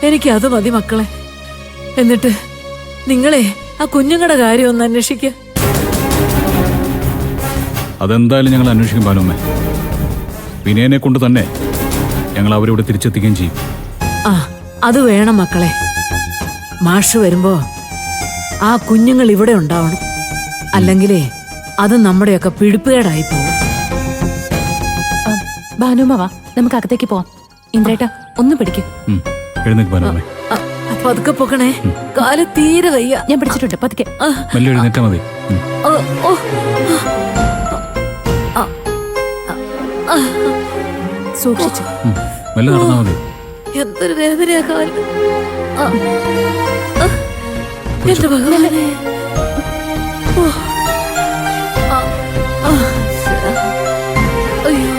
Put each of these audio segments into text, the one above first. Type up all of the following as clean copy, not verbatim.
എനിക്ക് അത് മതി മക്കളെ. എന്നിട്ട് നിങ്ങളെ ആ കുഞ്ഞുങ്ങളുടെ കാര്യം ഒന്ന് അന്വേഷിക്കുക. അതെന്തായാലും ഞങ്ങൾ അന്വേഷിക്കും ഭാനുമ്മേ. വിനയനെ കൊണ്ട് തന്നെ ഞങ്ങൾ അവരിവിടെ തിരിച്ചെത്തിക്കുകയും ചെയ്യും. ആ, അത് വേണം മക്കളെ. മാഷ് വരുമ്പോ ആ കുഞ്ഞുങ്ങൾ ഇവിടെ ഉണ്ടാവണം. അല്ലെങ്കിലേ അത് നമ്മുടെയൊക്കെ പിടിപ്പുകേടായി പോകും. ഭാനുമ്മ വാ, നമുക്ക് അകത്തേക്ക് പോവാം. ഇന്ദ്രേട്ടാ ഒന്ന് പിടിക്കും. എഴുന്നേക്ക് ഭാനുമ്മേ. പതുക്കെ പൊക്കണേ, കാല് തീരെ വയ്യ. ഞാൻ പിടിച്ചിട്ടുണ്ട്, പതുക്കെ. മെല്ലെ എഴുന്നേറ്റാ മതി. സൂക്ഷിച്ചു. മെല്ലെ നടന്നാ മതി. എന്തൊരു വേദനയാ കാല്. എന്റെ ഭഗവാനെ. അയ്യോ.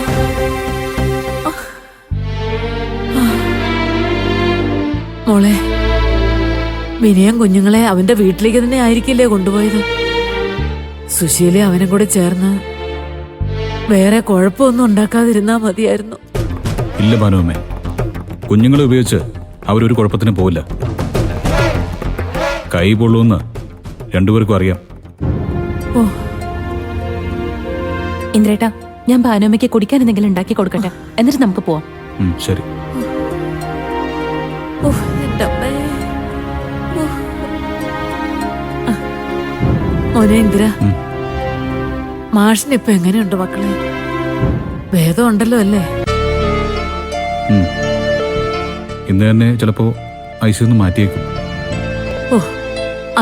മോളെ, വിനയം കുഞ്ഞുങ്ങളെ അവന്റെ വീട്ടിലേക്ക് തന്നെ ആയിരിക്കില്ലേ കൊണ്ടുപോയത്? സുശീല അവനും കൂടെ ചേർന്ന് വേറെ കുഴപ്പമൊന്നും ഉണ്ടാക്കാതിരുന്നാ മതിയായിരുന്നു. ഇല്ല ഭാനുമ്മേ, കുഞ്ഞുങ്ങളെ ഉപയോഗിച്ച് അവരൊരു കുഴപ്പത്തിന് പോവില്ല. കൈ പൊള്ളൂന്ന് രണ്ടുപേർക്കും അറിയാം. ഓ, ഇന്ദ്രേട്ടാ, ഞാൻ ഭാനുമ്മയ്ക്ക് കുടിക്കാൻ എന്തെങ്കിലും ഉണ്ടാക്കി കൊടുക്കട്ടെ, എന്നിട്ട് നമുക്ക് പോവാം. ശരി. മോനെ ഇന്ദിര, മാഷിന് ഇപ്പൊ എങ്ങനെയുണ്ട് മക്കളെ? ഭേദം ഉണ്ടല്ലോ അല്ലേ? ഇന്ന് തന്നെ ചിലപ്പോ ഐസിന്ന് മാറ്റിയേക്കും. ഓ,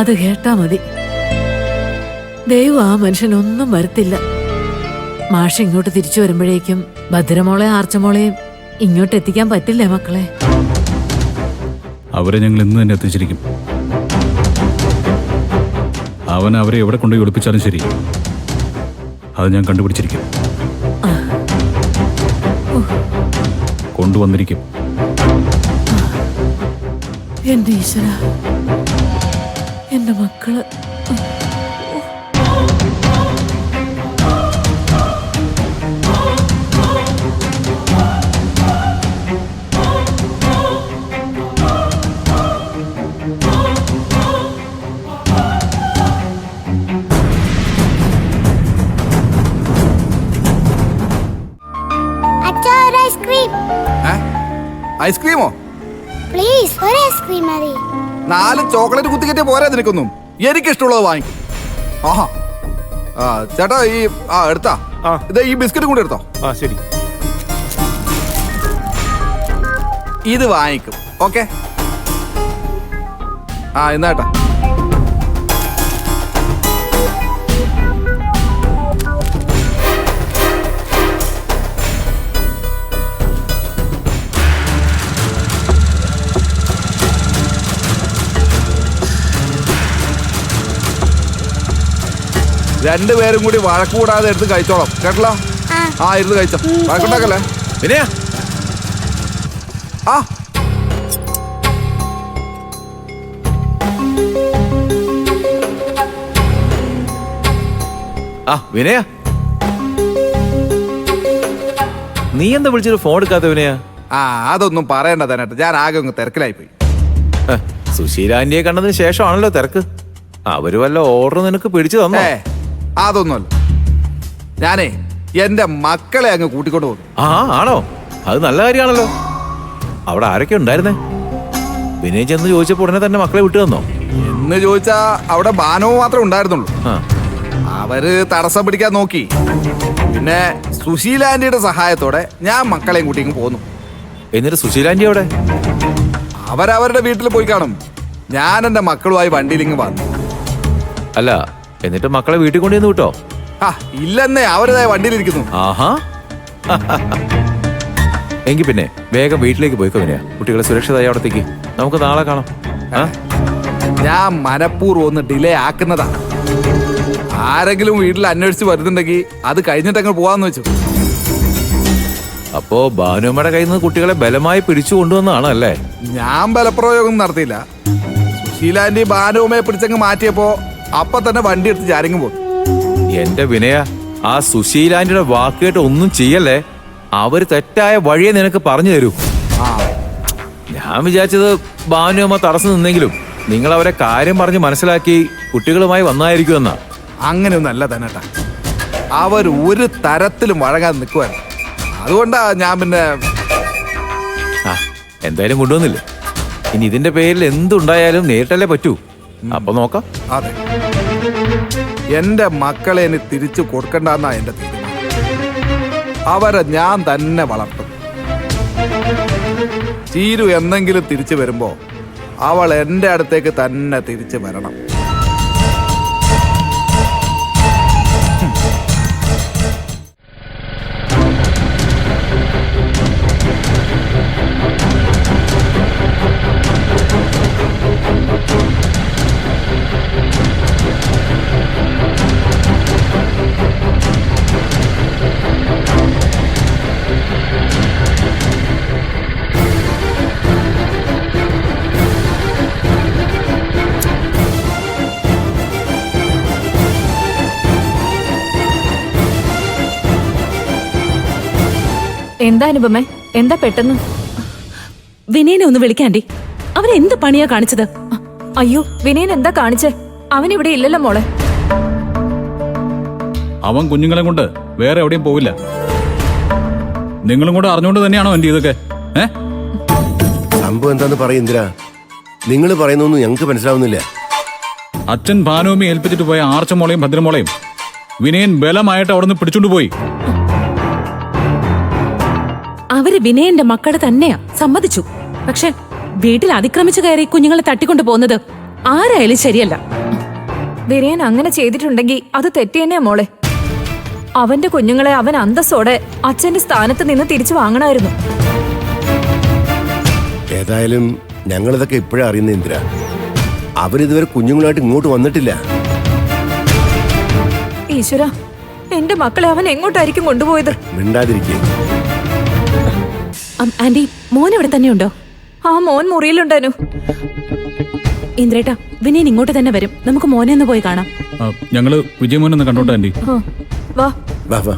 അത് കേട്ടാ മതി. ദൈവം ആ മനുഷ്യനൊന്നും വരുത്തില്ല. മാഷ് ഇങ്ങോട്ട് തിരിച്ചു വരുമ്പോഴേക്കും ഭദ്രമോളെ ആർച്ചമോളെയും ഇങ്ങോട്ട് എത്തിക്കാൻ പറ്റില്ലേ മക്കളെ? അവരെ ഞങ്ങൾ ഇന്ന് തന്നെ എത്തിച്ചിരിക്കും. അവൻ അവരെ എവിടെ കൊണ്ടുപോയി ഒളിപ്പിച്ചാലും ശരി, അത് ഞാൻ കണ്ടുപിടിച്ചിരിക്കും. കൊണ്ടുവന്നിരിക്കും. എന്റെ ഈശ്വര, എന്റെ മക്കള്. ഐസ്ക്രീമോ? പ്ലീസ്, ഒരു ഐസ്ക്രീം മതി. 4 ചോക്ലേറ്റ് കുത്തിക്കറ്റേ പോരാ നിനക്കൊന്നും. എനിക്കിഷ്ടമുള്ളത് വാങ്ങിക്കും. ആഹാ, ചേട്ടാ ഈ എടുത്താ ഇത് ഈ ബിസ്ക്കറ്റ് കൂടി എടുത്തോ. ശരി, ഇത് വാങ്ങിക്കും. ഓക്കെ, എന്നാട്ടാ. രണ്ടുപേരും കൂടി വഴക്കൂടാതെ എടുത്ത് കഴിച്ചോളാം, കേട്ടല്ലോ? ഇരുന്ന് കഴിച്ചോ, വഴക്കുണ്ടാക്കല്ലേ. പിന്നെ വിനയ, നീ എന്താ വിളിച്ചൊരു ഫോൺ എടുക്കാത്ത വിനയ? അതൊന്നും പറയണ്ട തന്നെ, ഞാൻ ആകെ ഒന്ന് തിരക്കിലായി പോയി. സുശീല ആന്റിയെ കണ്ടതിന് ശേഷമാണല്ലോ തിരക്ക്. അവര് വല്ല ഓർഡർ നിനക്ക് പിടിച്ചു തന്നോ? അതൊന്നുമല്ല, ഞാനേ എന്റെ മക്കളെ അങ്ങ് കൂട്ടിക്കൊണ്ട് പോകും. ആണോ? അത് നല്ല കാര്യമാണല്ലോ. അവിടെ ആരൊക്കെ ഉണ്ടായിരുന്നേ? വിനയ ചെന്ന് ചോദിച്ചപ്പോ ഉടനെ തന്നെ മക്കളെ വിട്ടു തന്നോ? എന്ന് ചോദിച്ചാ അവിടെ ബാനോ മാത്രമേ ഉണ്ടായിരുന്നുള്ളൂ. അവര് തടസ്സം പിടിക്കാൻ നോക്കി. പിന്നെ സുശീല ആന്റിയുടെ സഹായത്തോടെ ഞാൻ മക്കളെയും കൂട്ടി പോന്നു. എന്നിട്ട് സുശീല ആന്റി അവിടെ? അവരവരുടെ വീട്ടിൽ പോയി കാണും. ഞാൻ എന്റെ മക്കളുമായി വണ്ടിയിലിങ്ങ് വന്നു. അല്ല, എന്നിട്ട് മക്കളെ വീട്ടിൽ കൊണ്ടുവന്ന് വിട്ടോ? ഇല്ലെന്നേ, അവരതായ വണ്ടിയിലിരിക്കുന്നു. ആഹാ, എങ്കിൽ പിന്നെ വേഗം വീട്ടിലേക്ക് പോയിക്കോ വിനയ. കുട്ടികളെ സുരക്ഷിതമായി അവിടത്തേക്ക്. നമുക്ക് നാളെ കാണാം. ഞാൻ മനഃപൂർവ്വം ഒന്ന് ഡിലേ ആക്കുന്നതാ. ആരെങ്കിലും വീട്ടിൽ അന്വേഷിച്ച് വരുന്നുണ്ടെങ്കിൽ അത് കഴിഞ്ഞിട്ടങ്ങ് പോവാന്ന് വെച്ചു. അപ്പോ ഭാനുമ്മയുടെ കയ്യിൽ നിന്ന് കുട്ടികളെ ബലമായി പിടിച്ചു കൊണ്ടുവന്നാണ് അല്ലേ? ഞാൻ ബലപ്രയോഗം നടത്തിയില്ല. സുശീലാന്റി ഭാനുമ്മയെ പിടിച്ചങ്ങ് മാറ്റിയപ്പോ അപ്പൊ തന്നെ വണ്ടി എടുത്ത് ചാരിങ്ങും പോകും. എന്റെ വിനയ, ആ സുശീലാന്റിയുടെ വാക്കേട്ട് ഒന്നും ചെയ്യല്ലേ. അവര് തെറ്റായ വഴിയെ നിനക്ക് പറഞ്ഞു തരൂ. ഞാൻ വിചാരിച്ചത് ഭാനുമ്മ തടസ്സം നിന്നെങ്കിലും നിങ്ങൾ അവരെ കാര്യം പറഞ്ഞ് മനസ്സിലാക്കി കുട്ടികളുമായി വന്നായിരിക്കുമെന്നാ. അങ്ങനെയൊന്നല്ല തന്നെട്ടാ, അവർ ഒരു തരത്തിലും വഴങ്ങാതെ നിൽക്കുവാൻ. അതുകൊണ്ടാ ഞാൻ പിന്നെ ആ എന്തായാലും കൊണ്ടുവന്നില്ലേ, ഇനി ഇതിന്റെ പേരിൽ എന്തുണ്ടായാലും നേരിട്ടല്ലേ പറ്റൂ. അപ്പൊ നോക്കാം. അതെ, എന്റെ മക്കളെ ഇനി തിരിച്ചു കൊടുക്കണ്ടെന്നാ എന്റെ തീരുമാനം. അവരെ ഞാൻ തന്നെ വളർത്തും. ചീരു എന്നെങ്കിലും തിരിച്ചു വരുമ്പോ അവൾ എന്റെ അടുത്തേക്ക് തന്നെ തിരിച്ചു വരണം. എന്താ അനുപമേ, എന്താ പെട്ടെന്ന്? വിനയനെ ഒന്ന് വിളിക്കാണ്ടി. അവൻ എന്ത് പണിയാ കാണിച്ചത്? അയ്യോ, വിനയൻ എന്താ കാണിച്ചേ? അവൻ ഇവിടെ ഇല്ലല്ലോ മോളെ. അവൻ കുഞ്ഞുങ്ങളെ കൊണ്ട് വേറെ എവിടെയും പോവില്ല. നിങ്ങളും കൂടെ അറിഞ്ഞുകൊണ്ട് തന്നെയാണോ എന്റെ ഇതൊക്കെ? സംഭവം എന്താന്ന് പറയും ഇന്ദിര. നിങ്ങൾ പറയുന്നൊന്നും ഞങ്ങൾക്ക് മനസ്സിലാവുന്നില്ല. അച്ഛൻ ഭാനുമ്മയെ ഏൽപ്പിച്ചിട്ട് പോയ ആർച്ചമോളെയും ഭദ്രമോളെയും വിനയൻ ബലമായിട്ട് അവിടെ നിന്ന് പിടിച്ചോണ്ട് പോയി. അവര് വിനയന്റെ മക്കളെ തന്നെയാ, സമ്മതിച്ചു. പക്ഷെ വീട്ടിൽ അതിക്രമിച്ചു കയറി കുഞ്ഞുങ്ങളെ തട്ടിക്കൊണ്ടു പോകുന്നത് ആരായാലും ശരിയല്ല. വിനയൻ അങ്ങനെ ചെയ്തിട്ടുണ്ടെങ്കിൽ അത് തെറ്റ് തന്നെയാ മോളെ. അവന്റെ കുഞ്ഞുങ്ങളെ അവൻ അന്തസ്സോടെ അച്ഛന്റെ സ്ഥാനത്ത് നിന്ന് തിരിച്ചു വാങ്ങണമായിരുന്നു. ഏതായാലും ഞങ്ങളിതൊക്കെ ഇപ്പോഴാ അറിയുന്ന ഇന്ദിര. അവരിതുവരെ കുഞ്ഞുങ്ങളായിട്ട് ഇങ്ങോട്ട് വന്നിട്ടില്ല. ഈശ്വര, എന്റെ മക്കളെ അവൻ എങ്ങോട്ടായിരിക്കും കൊണ്ടുപോയത്? മിണ്ടാതിരിക്കേ. ആന്റി, മോൻ ഇവിടെ തന്നെയുണ്ടോ? ആ മോൻ മുറിയിലുണ്ടായിരുന്നു. ഇന്ദ്രേട്ടാ, വിനയൻ ഇങ്ങോട്ട് തന്നെ വരും. നമുക്ക് മോനെ ഒന്ന് പോയി കാണാം. ഞങ്ങള് വിജയമോനൊന്ന് കണ്ടോട്ടെ ആന്റി. വാ വാ വാ.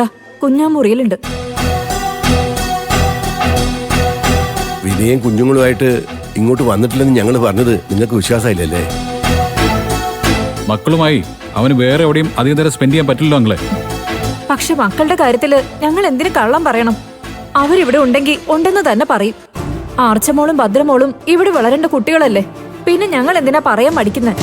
ദാ കുഞ്ഞാ മുറിയിലുണ്ട്. വിനയും കുഞ്ഞുങ്ങളുമായിട്ട് ഇങ്ങോട്ട് വന്നിട്ടില്ലെന്ന് ഞങ്ങൾ പറഞ്ഞത് നിങ്ങൾക്ക് വിശ്വാസമില്ലല്ലേ? മക്കളുമായി അവന് വേറെ എവിടെയും അധികം നേരം സ്പെൻഡ് ചെയ്യാൻ പറ്റില്ലല്ലോ അങ്ങളെ. പക്ഷെ മക്കളുടെ കാര്യത്തില് ഞങ്ങൾ എന്തിനു കള്ളം പറയണം? അവരിവിടെ ഉണ്ടെങ്കിൽ ഉണ്ടെന്ന് തന്നെ പറയും. ആർച്ചമോളും ഭദ്രമോളും ഇവിടെ വളരേണ്ട കുട്ടികളല്ലേ, പിന്നെ ഞങ്ങൾ എന്തിനാ പറയാൻ മടിക്കുന്നത്?